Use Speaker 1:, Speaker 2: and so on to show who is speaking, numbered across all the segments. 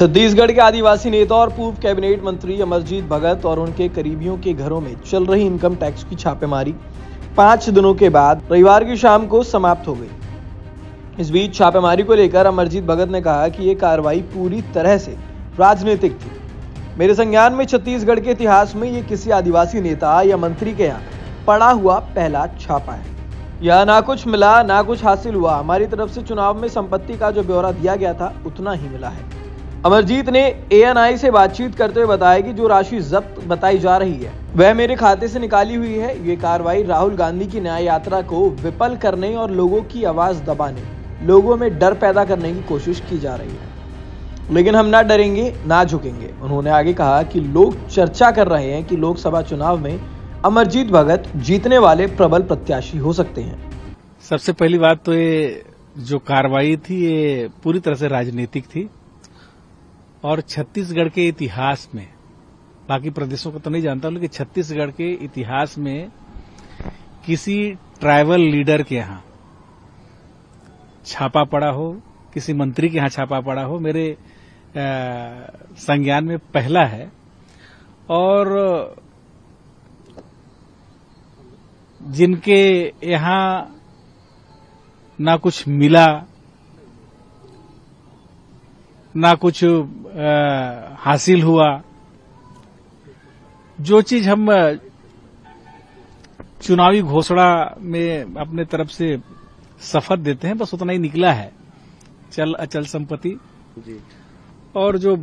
Speaker 1: छत्तीसगढ़ के आदिवासी नेता और पूर्व कैबिनेट मंत्री अमरजीत भगत और उनके करीबियों के घरों में चल रही इनकम टैक्स की छापेमारी 5 दिनों के बाद रविवार की शाम को समाप्त हो गई। इस बीच छापेमारी को लेकर अमरजीत भगत ने कहा कि ये कार्रवाई पूरी तरह से राजनीतिक थी। मेरे संज्ञान में छत्तीसगढ़ के इतिहास में ये किसी आदिवासी नेता या मंत्री के यहाँ पड़ा हुआ पहला छापा है। यह ना कुछ मिला ना कुछ हासिल हुआ। हमारी तरफ से चुनाव में संपत्ति का जो ब्यौरा दिया गया था उतना ही मिला है। अमरजीत ने ANI से बातचीत करते हुए बताया कि जो राशि जब्त बताई जा रही है वह मेरे खाते से निकाली हुई है। ये कार्रवाई राहुल गांधी की न्याय यात्रा को विफल करने और लोगों की आवाज दबाने, लोगों में डर पैदा करने की कोशिश की जा रही है, लेकिन हम ना डरेंगे ना झुकेंगे। उन्होंने आगे कहा कि लोग चर्चा कर रहे हैं कि लोकसभा चुनाव में अमरजीत भगत जीतने वाले प्रबल प्रत्याशी हो सकते हैं।
Speaker 2: सबसे पहली बात तो ये जो कार्रवाई थी ये पूरी तरह से राजनीतिक थी और छत्तीसगढ़ के इतिहास में, बाकी प्रदेशों को तो नहीं जानता, लेकिन छत्तीसगढ़ के इतिहास में किसी ट्राइबल लीडर के यहाँ छापा पड़ा हो, किसी मंत्री के यहाँ छापा पड़ा हो, मेरे संज्ञान में पहला है। और जिनके यहाँ ना कुछ मिला ना कुछ हासिल हुआ, जो चीज हम चुनावी घोषणा में अपने तरफ से शपथ देते हैं बस उतना ही निकला है। चल अचल संपत्ति जी। और जो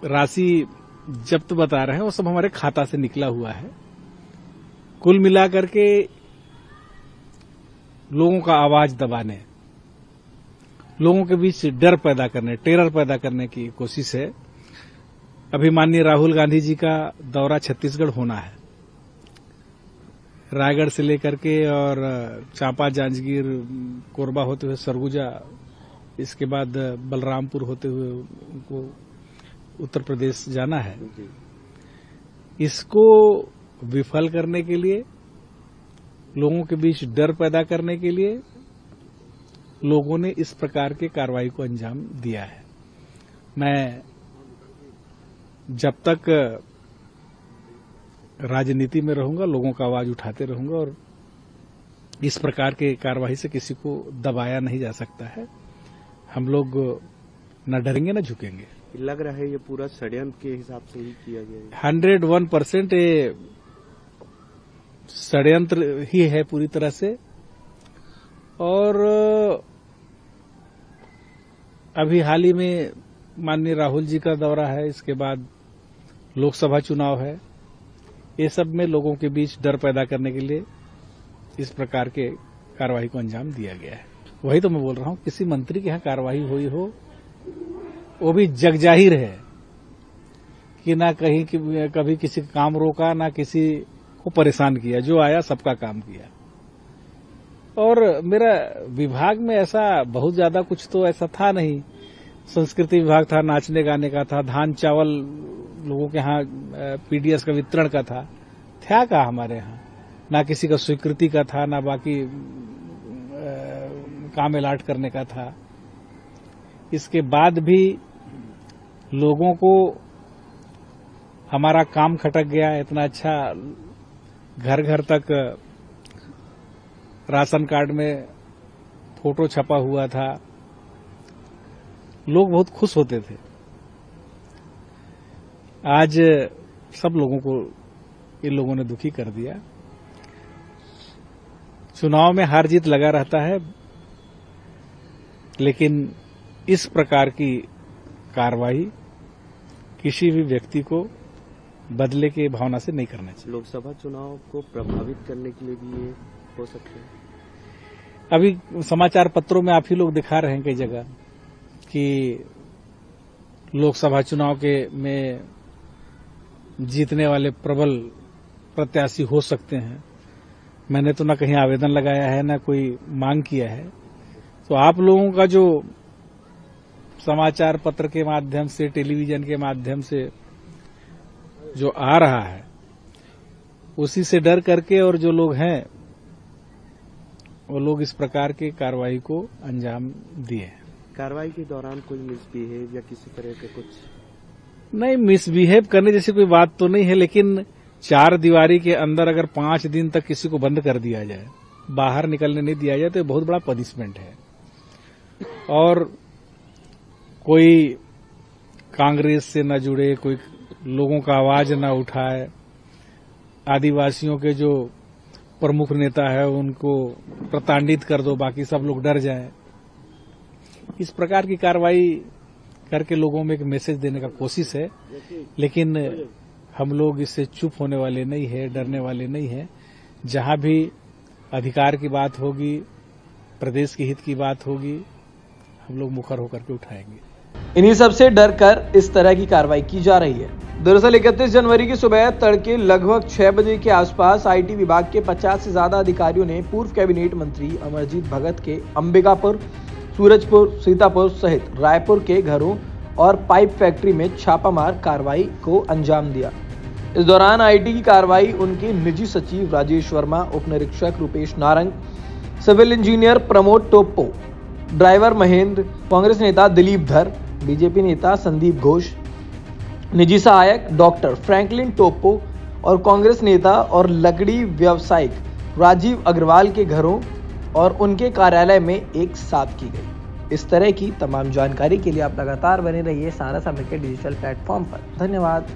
Speaker 2: राशि जब्त बता रहे हैं वो सब हमारे खाता से निकला हुआ है। कुल मिलाकर के लोगों का आवाज दबाने, लोगों के बीच डर पैदा करने, टेरर पैदा करने की कोशिश है। अभी माननीय राहुल गांधी जी का दौरा छत्तीसगढ़ होना है। रायगढ़ से लेकर के और चांपा, जांजगीर, कोरबा होते हुए सरगुजा, इसके बाद बलरामपुर होते हुए उनको उत्तर प्रदेश जाना है। इसको विफल करने के लिए, लोगों के बीच डर पैदा करने के लिए लोगों ने इस प्रकार के कार्रवाई को अंजाम दिया है। मैं जब तक राजनीति में रहूंगा लोगों का आवाज उठाते रहूंगा और इस प्रकार के कार्रवाई से किसी को दबाया नहीं जा सकता है। हम लोग न डरेंगे न झुकेंगे।
Speaker 3: लग रहा है ये पूरा षड्यंत्र के हिसाब से ही किया गया है।
Speaker 2: 101% ये षड्यंत्र ही है पूरी तरह से। और अभी हाल ही में माननीय राहुल जी का दौरा है, इसके बाद लोकसभा चुनाव है। ये सब में लोगों के बीच डर पैदा करने के लिए इस प्रकार के कार्रवाई को अंजाम दिया गया है। वही तो मैं बोल रहा हूं, किसी मंत्री के यहाँ कार्रवाई हुई हो वो भी जगजाहिर है कि ना कहीं कभी किसी का काम रोका, ना किसी को परेशान किया, जो आया सबका काम किया। और मेरा विभाग में ऐसा बहुत ज्यादा कुछ तो ऐसा था नहीं। संस्कृति विभाग था, नाचने गाने का था, धान चावल लोगों के यहाँ PDS का वितरण का था क्या हमारे यहाँ? ना किसी का स्वीकृति का था, ना बाकी काम अलाट करने का था। इसके बाद भी लोगों को हमारा काम खटक गया। इतना अच्छा घर घर तक राशन कार्ड में फोटो छपा हुआ था, लोग बहुत खुश होते थे। आज सब लोगों को इन लोगों ने दुखी कर दिया। चुनाव में हार जीत लगा रहता है, लेकिन इस प्रकार की कार्रवाई किसी भी व्यक्ति को बदले की भावना से नहीं करना चाहिए।
Speaker 3: लोकसभा चुनाव को प्रभावित करने के लिए भी ये हो सकते हैं।
Speaker 2: अभी समाचार पत्रों में आप ही लोग दिखा रहे हैं कई जगह कि लोकसभा चुनाव में जीतने वाले प्रबल प्रत्याशी हो सकते हैं। मैंने तो ना कहीं आवेदन लगाया है ना कोई मांग किया है। तो आप लोगों का जो समाचार पत्र के माध्यम से, टेलीविजन के माध्यम से जो आ रहा है, उसी से डर करके और जो लोग हैं वो लोग इस प्रकार की कार्रवाई को अंजाम दिए।
Speaker 3: कार्रवाई के दौरान कोई मिसबिहेव या किसी तरह के कुछ?
Speaker 2: नहीं, मिसबिहेव करने जैसी कोई बात तो नहीं है, लेकिन 4 दीवारी के अंदर अगर 5 दिन तक किसी को बंद कर दिया जाए, बाहर निकलने नहीं दिया जाए, तो बहुत बड़ा पनिशमेंट है। और कोई कांग्रेस से न जुड़े, कोई लोगों का आवाज न उठाए, आदिवासियों के जो प्रमुख नेता है उनको प्रताड़ित कर दो, बाकी सब लोग डर जाएं, इस प्रकार की कार्रवाई करके लोगों में एक मैसेज देने का कोशिश है। लेकिन हम लोग इससे चुप होने वाले नहीं है, डरने वाले नहीं है। जहां भी अधिकार की बात होगी, प्रदेश के हित की बात होगी, हम लोग मुखर होकर के उठाएंगे।
Speaker 1: इन्हीं सब से डर कर इस तरह की कार्रवाई की जा रही है। दरअसल 31 जनवरी की सुबह तड़के लगभग 6 बजे के आसपास आईटी विभाग के 50 से ज्यादा अधिकारियों ने पूर्व कैबिनेट मंत्री अमरजीत भगत के अंबिकापुर, सूरजपुर, सीतापुर सहित रायपुर के घरों और पाइप फैक्ट्री में छापामार कार्रवाई को अंजाम दिया। इस दौरान आईटी की कार्रवाई उनके निजी सचिव राजेश वर्मा, उप निरीक्षक Rupesh Narang, civil engineer Pramod Toppo, driver Mahendra, Congress नेता दिलीप धर, बीजेपी नेता संदीप घोष, निजी सहायक डॉक्टर फ्रैंकलिन टोप्पो और कांग्रेस नेता और लकड़ी व्यवसायिक राजीव अग्रवाल के घरों और उनके कार्यालय में एक साथ की गई। इस तरह की तमाम जानकारी के लिए आप लगातार बने रहिए सहारा समय के डिजिटल प्लेटफॉर्म पर। धन्यवाद।